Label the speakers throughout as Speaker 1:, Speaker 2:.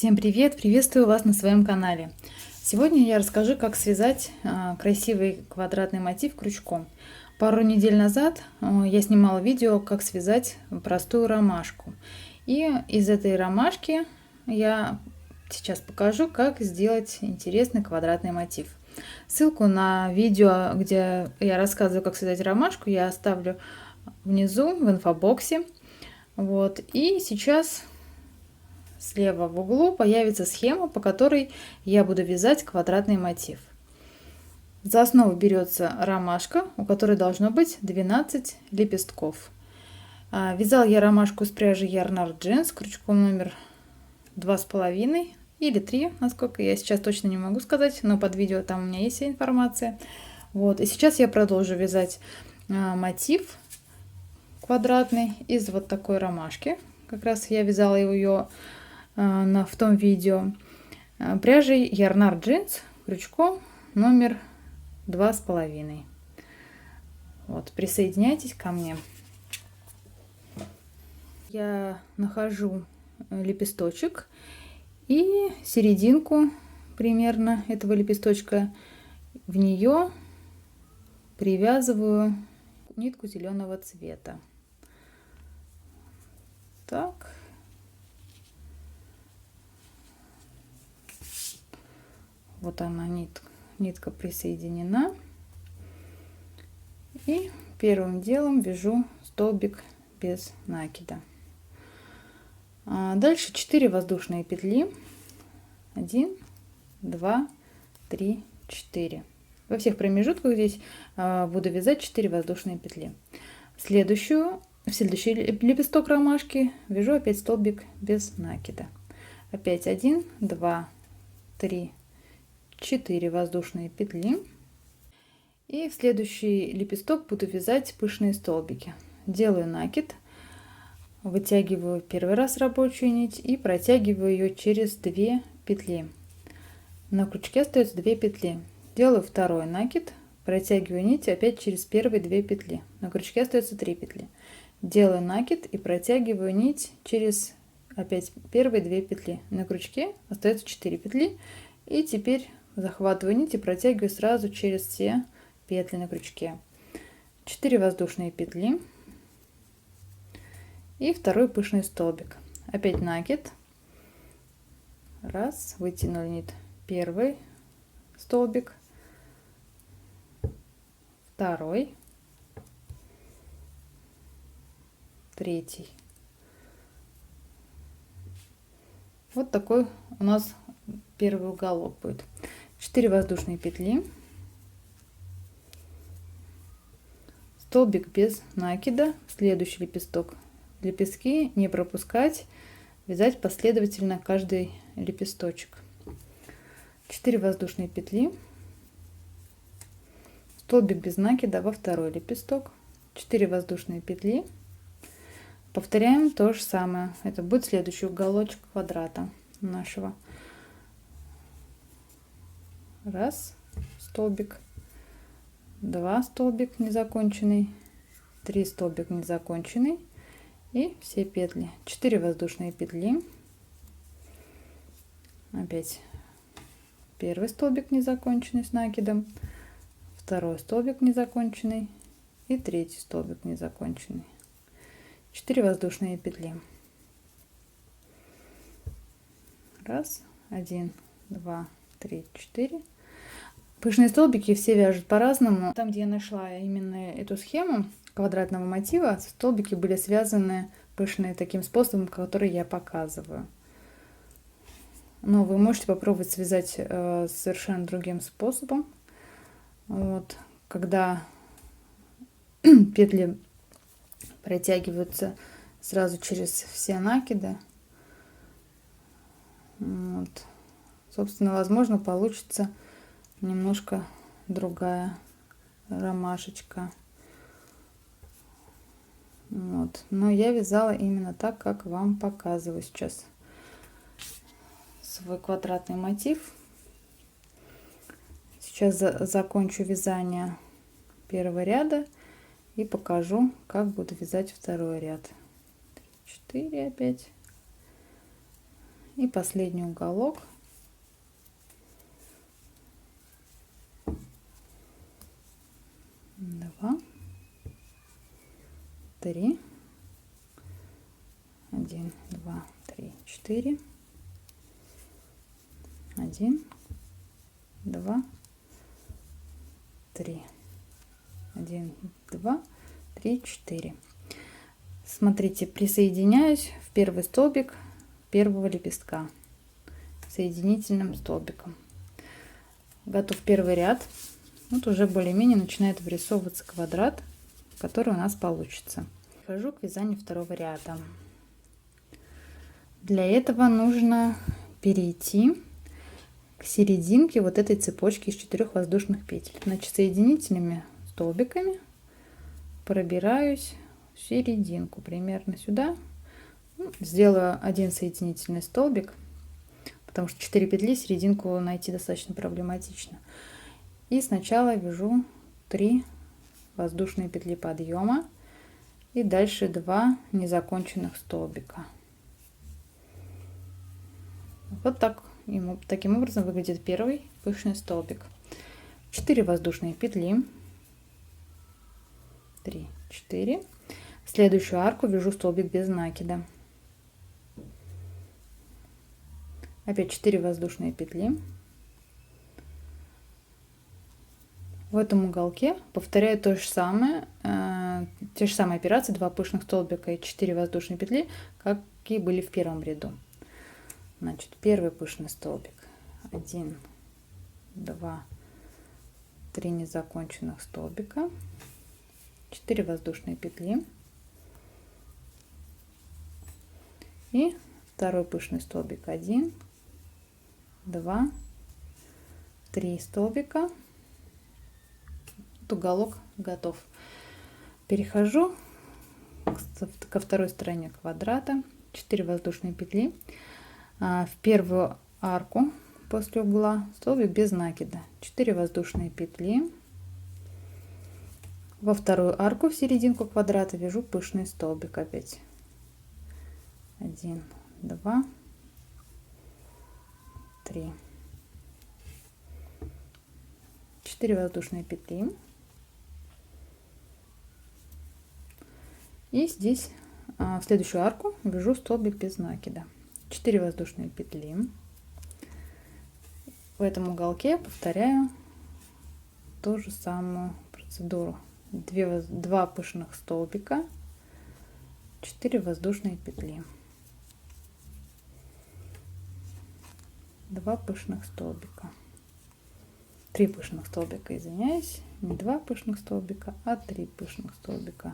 Speaker 1: Всем привет! Приветствую вас на своем канале. Сегодня я расскажу, как связать красивый квадратный мотив крючком. Пару недель назад я снимала видео, как связать простую ромашку. И из этой ромашки я сейчас покажу, как сделать интересный квадратный мотив. Ссылку на видео, где я рассказываю, как связать ромашку, я оставлю внизу в инфобоксе. Вот. И сейчас слева в углу появится схема, по которой я буду вязать квадратный мотив. За основу берется ромашка, у которой должно быть 12 лепестков. Вязал я ромашку с пряжи Yarnart Jeans крючком номер 2,5 или 3, насколько я сейчас точно не могу сказать, но под видео там у меня есть вся информация. Вот. И сейчас я продолжу вязать мотив квадратный из вот такой ромашки. Как раз я вязала ее в том видео пряжей Yarnart Jeans крючком номер 2,5. Вот, присоединяйтесь ко мне. Я нахожу лепесточек и серединку примерно этого лепесточка, в нее привязываю нитку зеленого цвета. Так. Вот она, нитка присоединена. И первым делом вяжу столбик без накида. Дальше 4 воздушные петли. 1, 2, 3, 4. Во всех промежутках здесь буду вязать 4 воздушные петли. В следующий лепесток ромашки вяжу опять столбик без накида. Опять 1, 2, 3, 4 воздушные петли. И в следующий лепесток буду вязать пышные столбики. Делаю накид, вытягиваю первый раз рабочую нить и протягиваю ее через 2 петли. На крючке остается 2 петли. Делаю второй накид, протягиваю нить опять через первые 2 петли. На крючке остается 3 петли. Делаю накид и протягиваю нить через опять первые 2 петли. На крючке остается 4 петли. И теперь захватываю нить и протягиваю сразу через все петли на крючке. 4 воздушные петли и второй пышный столбик. Опять накид. Раз, вытянули нить, первый столбик, второй, третий. Вот такой у нас первый уголок будет. 4 воздушные петли, столбик без накида, следующий лепесток. Лепестки не пропускать, вязать последовательно каждый лепесточек. 4 воздушные петли, столбик без накида во второй лепесток, 4 воздушные петли. Повторяем то же самое. Это будет следующий уголочек квадрата нашего. Раз столбик, 2 столбик незаконченный, 3 столбик незаконченный и все петли. 4 воздушные петли, опять первый столбик незаконченный с накидом, второй столбик незаконченный и третий столбик незаконченный. 4 воздушные петли. Раз, 1, 2, 3, 4. Пышные столбики все вяжут по-разному. Там, где я нашла именно эту схему квадратного мотива, столбики были связаны пышные таким способом, который я показываю. Но вы можете попробовать связать совершенно другим способом. Вот, когда петли протягиваются сразу через все накиды. Вот. Собственно, возможно, получится немножко другая ромашечка. Вот. Но я вязала именно так, как вам показываю сейчас свой квадратный мотив. Сейчас закончу вязание первого ряда и покажу, как буду вязать второй ряд. 4 опять И последний уголок. 2, 3, 1, 2, 3, 4, 1, 2, 3, 1, 2, 3, 4. Смотрите, присоединяюсь в первый столбик первого лепестка соединительным столбиком. Готов первый ряд. Вот уже более-менее начинает вырисовываться квадрат, который у нас получится. Перехожу к вязанию второго ряда. Для этого нужно перейти к серединке вот этой цепочки из 4 воздушных петель. Значит, соединительными столбиками пробираюсь в серединку, примерно сюда. Сделаю один соединительный столбик, потому что 4 петли, серединку найти достаточно проблематично. И сначала вяжу 3 воздушные петли подъема и дальше 2 незаконченных столбика. Вот так, таким образом выглядит первый пышный столбик. 4 воздушные петли, 3, 4. В следующую арку вяжу столбик без накида. Опять 4 воздушные петли. В этом уголке повторяю то же самое, те же самые операции, 2 пышных столбика и 4 воздушные петли, как и были в первом ряду. Значит, первый пышный столбик, 1, 2, 3 незаконченных столбика, 4 воздушные петли и второй пышный столбик, 1, 2, 3 столбика. Уголок готов. Перехожу ко второй стороне квадрата. 4 воздушные петли. В первую арку после угла столбик без накида. 4 воздушные петли. Во вторую арку в серединку квадрата вяжу пышный столбик опять. 1, 2, 3. 4 воздушные петли. И здесь в следующую арку вяжу столбик без накида. 4 воздушные петли. В этом уголке повторяю ту же самую процедуру. 2 пышных столбика, 4 воздушные петли. 2 пышных столбика. 3 пышных столбика, извиняюсь. Не 2 пышных столбика, а 3 пышных столбика.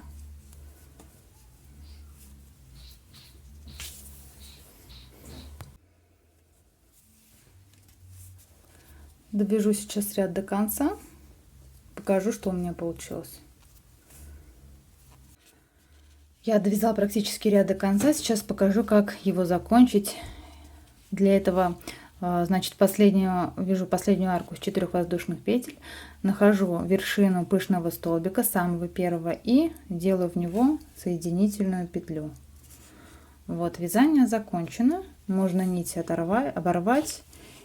Speaker 1: Довяжу сейчас ряд до конца, покажу, что у меня получилось. Я довязала практически ряд до конца, сейчас покажу, как его закончить. Для этого, значит, вяжу последнюю арку с 4 воздушных петель, нахожу вершину пышного столбика, самого первого, и делаю в него соединительную петлю. Вот, вязание закончено, можно нить оборвать.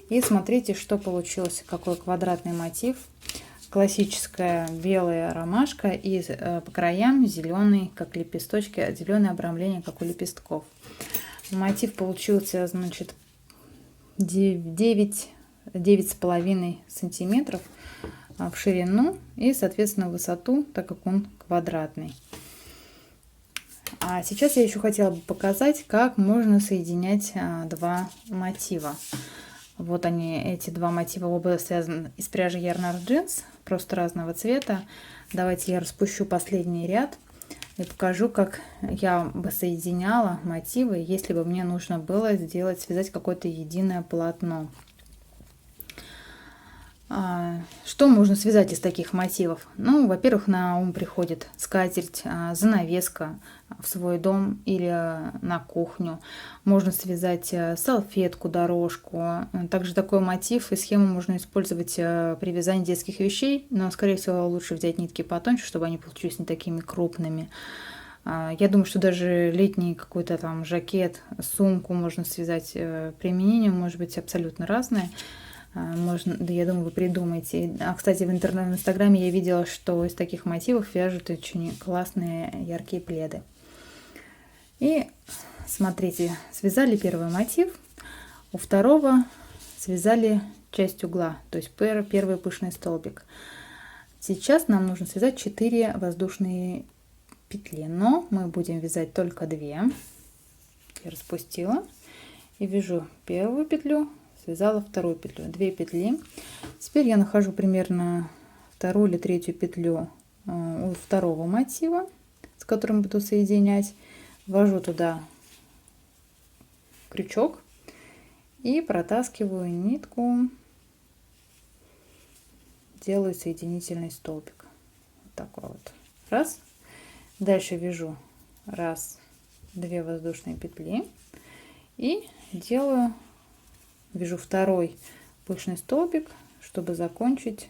Speaker 1: И смотрите, что получилось, какой квадратный мотив. Классическая белая ромашка и по краям зеленый, как лепесточки, зеленое обрамление, как у лепестков. Мотив получился, значит, 9,5 сантиметров в ширину и, соответственно, в высоту, так как он квадратный. А сейчас я еще хотела бы показать, как можно соединять 2 мотива. Вот они, эти 2 мотива, оба связаны из пряжи Yarn Art Jeans, просто разного цвета. Давайте я распущу последний ряд и покажу, как я бы соединяла мотивы, если бы мне нужно было связать какое-то единое полотно. Что можно связать из таких мотивов? Ну, во-первых, на ум приходит скатерть, занавеска в свой дом или на кухню. Можно связать салфетку, дорожку. Также такой мотив и схему можно использовать при вязании детских вещей, но, скорее всего, лучше взять нитки потоньше, чтобы они получились не такими крупными. Я думаю, что даже летний какой-то там жакет, сумку можно связать. Применение может быть абсолютно разное. Можно, да, я думаю, вы придумаете. Кстати, в Инстаграме я видела, что из таких мотивов вяжут очень классные яркие пледы. И смотрите, связали первый мотив, у второго связали часть угла, то есть первый пышный столбик. Сейчас нам нужно связать 4 воздушные петли, но мы будем вязать только 2. Я распустила и вяжу первую петлю, связала вторую петлю, 2 петли. Теперь я нахожу примерно вторую или третью петлю у второго мотива, с которым буду соединять, ввожу туда крючок и протаскиваю нитку, делаю соединительный столбик. Вот такой вот. Раз. Дальше вяжу 1, 2 воздушные петли и вяжу второй пышный столбик, чтобы закончить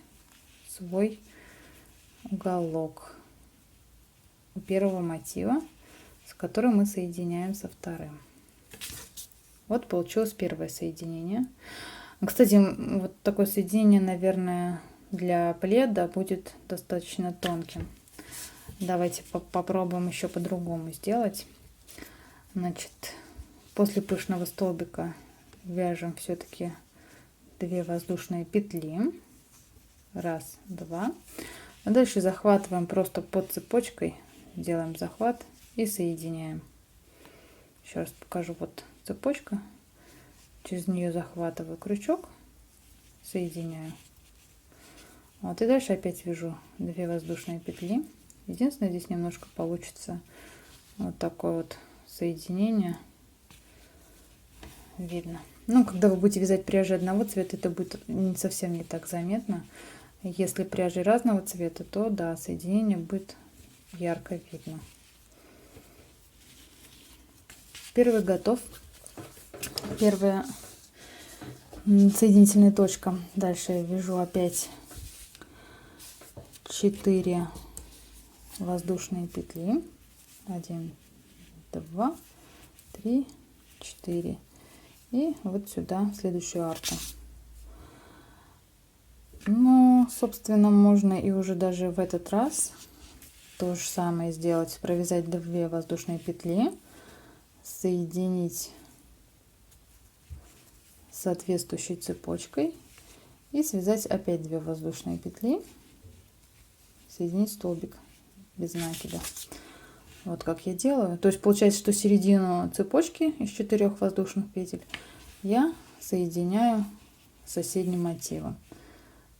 Speaker 1: свой уголок у первого мотива, с которым мы соединяем со вторым. Вот получилось первое соединение. Кстати, вот такое соединение, наверное, для пледа будет достаточно тонким. Давайте попробуем еще по-другому сделать. Значит, после пышного столбика вяжем все-таки 2 воздушные петли. 1, 2. А дальше захватываем просто под цепочкой, делаем захват и соединяем. Еще раз покажу. Вот цепочка, через нее захватываю крючок, соединяю. Вот, и дальше опять вяжу 2 воздушные петли. Единственное, здесь немножко получится вот такое вот соединение. Видно. Ну, когда вы будете вязать пряжи одного цвета, это будет совсем не так заметно. Если пряжи разного цвета, то да, соединение будет ярко видно. Первый готов. Первая соединительная точка. Дальше я вяжу опять 4 воздушные петли. 1, 2, 3, 4. И вот сюда следующую арку. Ну, собственно, можно и уже даже в этот раз то же самое сделать. Провязать 2 воздушные петли, соединить соответствующей цепочкой и связать опять 2 воздушные петли, соединить столбик без накида. Вот как я делаю. То есть получается, что середину цепочки из 4 воздушных петель я соединяю с соседним мотивом.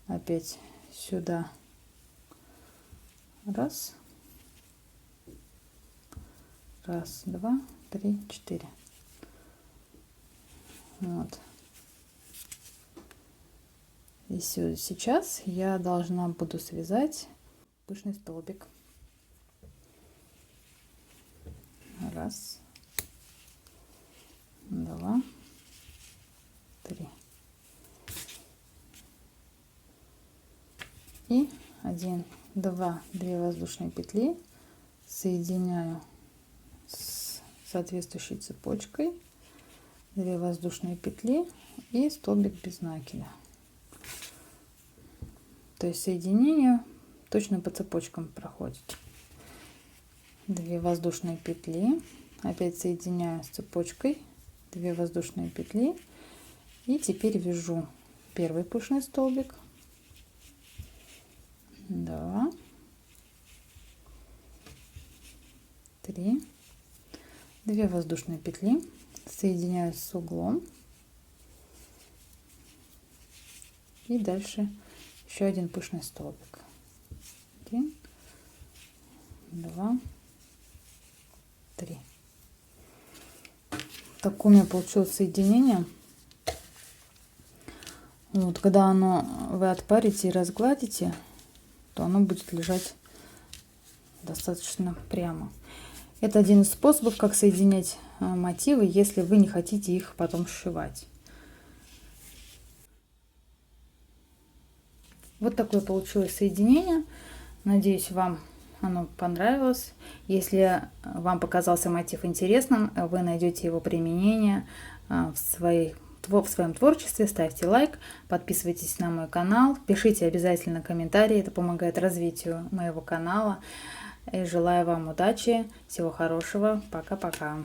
Speaker 1: Опять сюда 1, 2, 3, 4. Вот. И сейчас я должна буду связать пышный столбик. 1, 2, 3. И 1, 2 воздушные петли соединяю с соответствующей цепочкой, 2 воздушные петли и столбик без накида. То есть соединение точно по цепочкам проходит. 2 воздушные петли, опять соединяю с цепочкой, 2 воздушные петли и теперь вяжу первый пышный столбик, 2, 3, 2 воздушные петли, соединяю с углом и дальше еще один пышный столбик. 1, 2, 3. Такое у меня получилось соединение. Вот, когда вы отпарите и разгладите, то оно будет лежать достаточно прямо. Это один из способов, как соединять мотивы, если вы не хотите их потом сшивать. Вот такое получилось соединение. Надеюсь, вам оно понравилось. Если вам показался мотив интересным, вы найдете его применение в своем творчестве, ставьте лайк, подписывайтесь на мой канал, пишите обязательно комментарии, это помогает развитию моего канала. И желаю вам удачи, всего хорошего, пока-пока.